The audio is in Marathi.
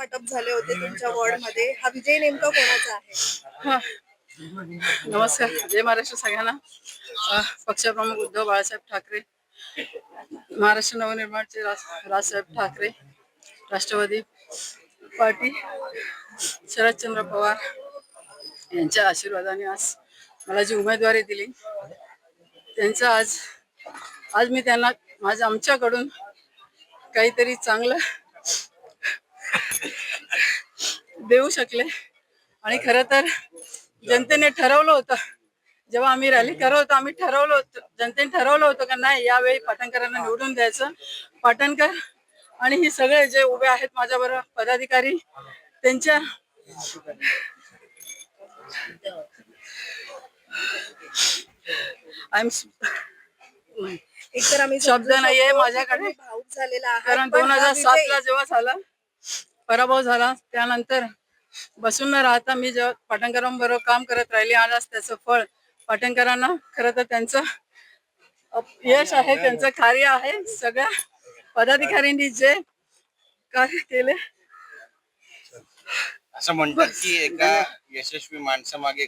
वाटप झाले होते तुमच्या वॉर्डमध्ये. हा विजय नेमका कोणाचा आहे? हा, नमस्कार, जय महाराष्ट्र सगळ्यांना. पक्षप्रमुख उद्धव बाळासाहेब ठाकरे, महाराष्ट्र नवनिर्माणचे राजसाहेब ठाकरे, राष्ट्रवादी पार्टी शरदचंद्र पवार यांच्या आशीर्वादाने आज मला जी उमेदवारी दिली, त्यांचं आज आज मी त्यांना आमच्याकडून काहीतरी चांगलं देऊ शकले. आणि खरं तर जनतेने ठरवलं होतं, जेव्हा आम्ही रॅली करत होतो, आम्ही ठरवलं होतं, जनतेने ठरवलं होतं का नाही यावेळी पाटणकरांना निवडून द्यायचं. पाटणकर आणि हे सगळे जे उभे आहेत माझ्याबरोबर पदाधिकारी, त्यांच्या एकतर आम्ही शब्द नाहीये माझ्याकडे, भाऊक झालेला आहे, कारण पण हा 2007 ला विजय जेव्हा झाला पराभव झाला, त्यानंतर बसून न राहता मी जेव्हा पाटणकरांबरोबर काम करत राहिले, आज त्याचं फळ पाटणकरांना खरं तर त्यांचं यश आहे, त्यांचं कार्य आहे. सगळ्या पदाधिकाऱ्यांनी जे कार्य केले, असं म्हणतात की एका यशस्वी माणसामागे